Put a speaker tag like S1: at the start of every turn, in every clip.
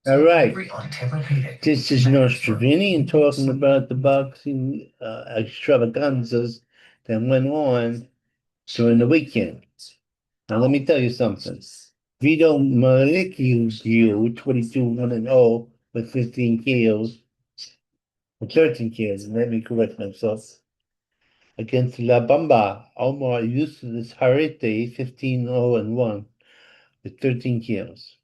S1: All right. This is Nostrovini talking about the boxing extravaganzas that went on during the weekend. Now, let me tell you something. Vito Malicki, 22-1-0 with 15 KOs, or 13 KOs, let me correct myself, against La Bamba, Omar Yusuf Harite, 15-0-1 with 13 KOs.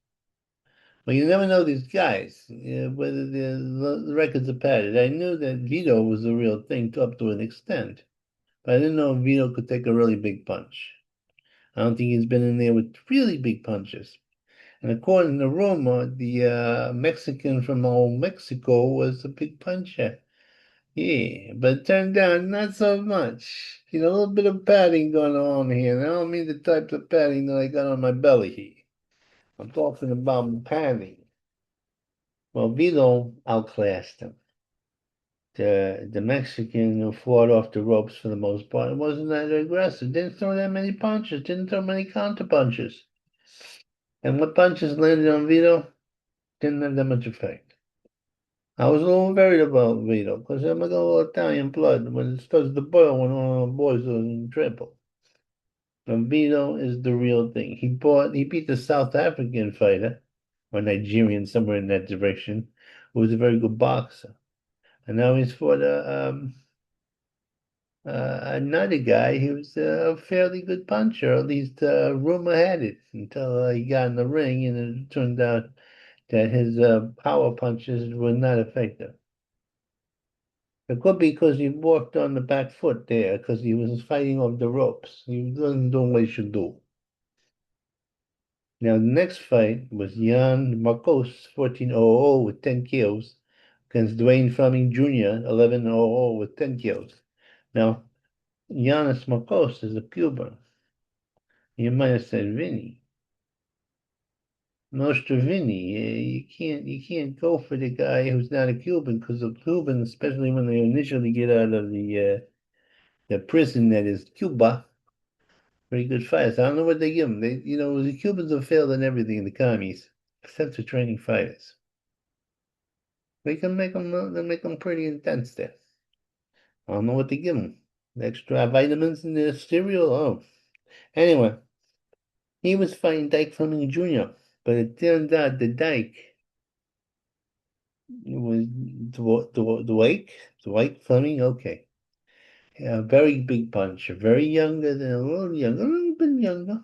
S1: Well, you never know these guys, whether the records are padded. I knew that Vito was the real thing up to an extent, but I didn't know if Vito could take a really big punch. I don't think he's been in there with really big punches. And according to rumor, the Mexican from old Mexico was a big puncher. Yeah, but it turned out not so much. A little bit of padding going on here. And I don't mean the type of padding that I got on my belly here. I'm talking about padding. Well, Vito outclassed him. The Mexican who fought off the ropes for the most part wasn't that aggressive. Didn't throw that many punches. Didn't throw many counter punches. And what punches landed on Vito didn't have that much effect. I was a little worried about Vito because I'm like a little Italian blood. When it starts to boil, when one of the boys was in trouble. And Vito is the real thing. He beat the South African fighter or Nigerian somewhere in that direction, who was a very good boxer. And now he's fought another guy who's a fairly good puncher, at least rumor had it, until he got in the ring and it turned out that his power punches were not effective. It could be because he walked on the back foot there, because he was fighting off the ropes. He wasn't doing what he should do. Now, the next fight was Jan Marcos, 14-0 with 10 kills, against Dwayne Fleming Jr., 11-0 with 10 kills. Now, Giannis Marcos is a Cuban. You might have said Vinny. Nostro Vinny. You can't go for the guy who's not a Cuban, because a Cuban, especially when they initially get out of the prison that is Cuba, very good fighters. I don't know what they give them. The Cubans have failed in everything in the commies, except for training fighters. They make them pretty intense there. I don't know what they give them. The extra vitamins in the cereal. Oh, anyway, he was fighting Dyke Fleming Jr., but it turned out the Dyke was Dwight Fleming. Okay, yeah, a very big puncher, very younger than a little bit younger.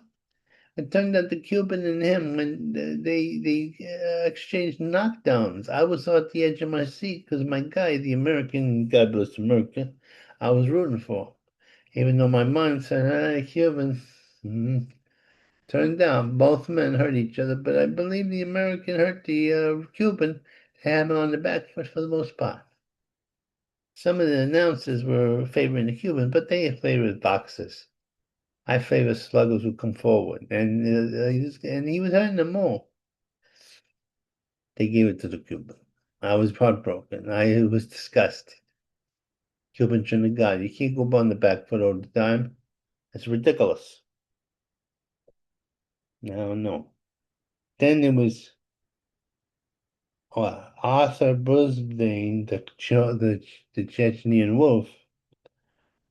S1: It turned out the Cuban and him when they exchanged knockdowns. I was at the edge of my seat because my guy, the American, God bless America, I was rooting for. Even though my mind said, Cuban. Mhm. Turned out both men hurt each other, but I believe the American hurt the Cuban, had him on the back foot for the most part. Some of the announcers were favoring the Cuban, but they favored boxers. I favor sluggers who come forward, and he was hurting them all. They gave it to the Cuban. I was heartbroken. I was disgusted. Cuban shouldn't have got it. You can't go on the back foot all the time. It's ridiculous. No, no. Then there was Arthur Brisbane, the Chechnyan Wolf,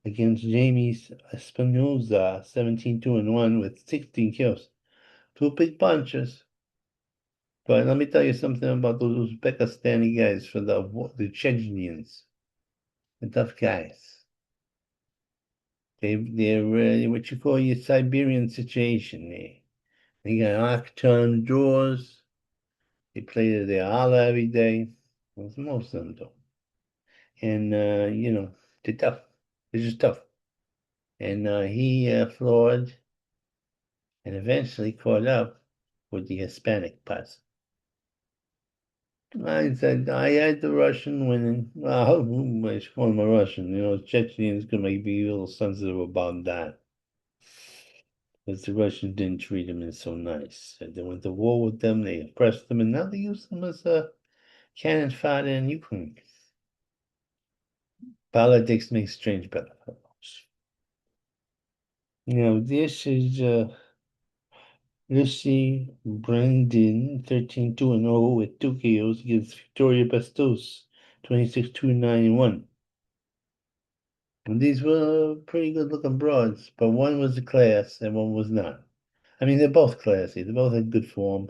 S1: against Jamie Espinoza, 17-1 with 16 kills. Two big punches. But let me tell you something about those Uzbekistani guys for the Chechens. The tough guys. They're what you call your Siberian situation there. They got octagon drawers. They play to their Allah every day. Well, most of them do. And they're tough. They're just tough. And he floored and eventually caught up with the Hispanic pass. I said I had the Russian winning. Well, I should call him a Russian. Chechens gonna be a little sensitive about that. Because the Russians didn't treat them as so nice. And they went to war with them, they oppressed them, and now they use them as a cannon fodder in Ukraine. Politics makes strange bedfellows. This is Lucy Brandon, 13-2-0 with 2 KOs against Victoria Bastos, 26-2-9-1. And these were pretty good looking broads, but one was a class and one was not. I mean, they're both classy. They both had good form,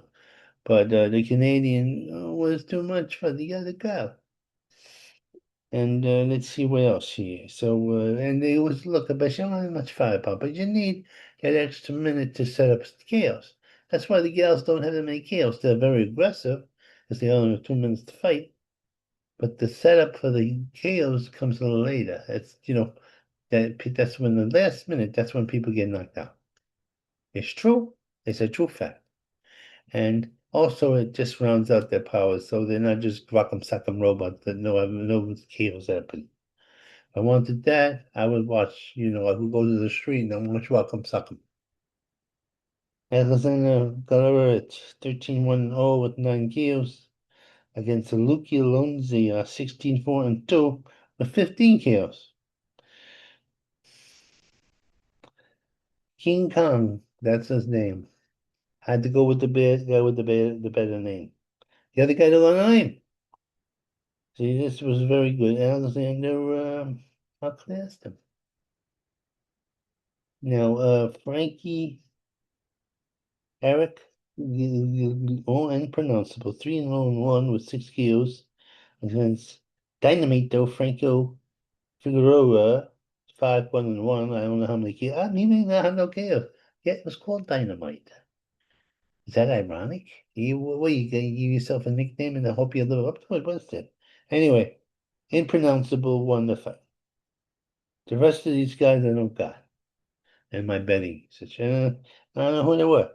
S1: but the Canadian was too much for the other girl. And let's see what else here. So, and they was, look, but you don't have much firepower, but you need that extra minute to set up chaos. That's why the gals don't have that many chaos. They're very aggressive, because they only have 2 minutes to fight. But the setup for the chaos comes a little later. It's, that's when the last minute, that's when people get knocked out. It's true. It's a true fact. And also, it just rounds out their powers, so they're not just rock'em sock'em robots that no chaos happen. If I wanted that, I would watch, I would go to the street and I watch Rock'em Sock'em. Alexander Galaret, 13-1-0 with 9 kills against Luki Alonzi, 16-4-2 with 15 kills. King Kong, that's his name. Had to go with the guy with the better name. The other guy don't know him. See, this was very good. Alexander outclassed him. Now, Frankie Eric, all unpronounceable, 3-1 with 6 kills against Dynamite though Franco Figueroa, 5-1-1. I don't know how many kills. I mean, he didn't have no kills. Yeah, it was called Dynamite. Is that ironic? You gonna give yourself a nickname and I hope you live up to it? What's that? Anyway, impronounceable won the fight. The rest of these guys I don't got in my betting situation. I don't know who they were.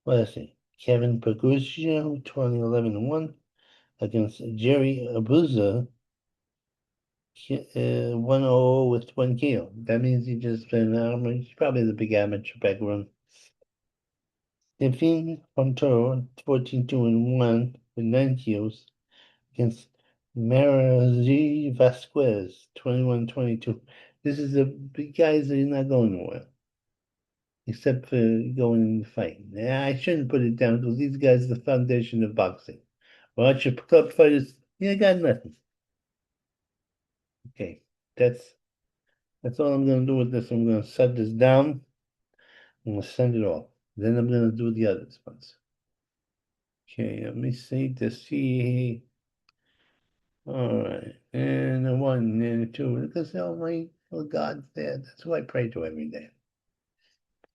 S1: Let's see. Kevin Paguzio, 2011-1 against Jerry Abuza, 1-0 with 1 kill. That means he just been he's probably the big amateur background. Stephen Pontoro, 14-2-1 with 9 kills against Marazi Vasquez, 21-22. This is the big guys that are not going nowhere, except for going in the fight. Nah, I shouldn't put it down because these guys are the foundation of boxing. Watch your club fighters, you got nothing. Okay, that's all I'm gonna do with this. I'm gonna set this down. I'm gonna send it off. Then I'm gonna do the other ones. Okay, let me see to see. All right, and a 1 and a 2. Because all my God's there. That's who I pray to every day.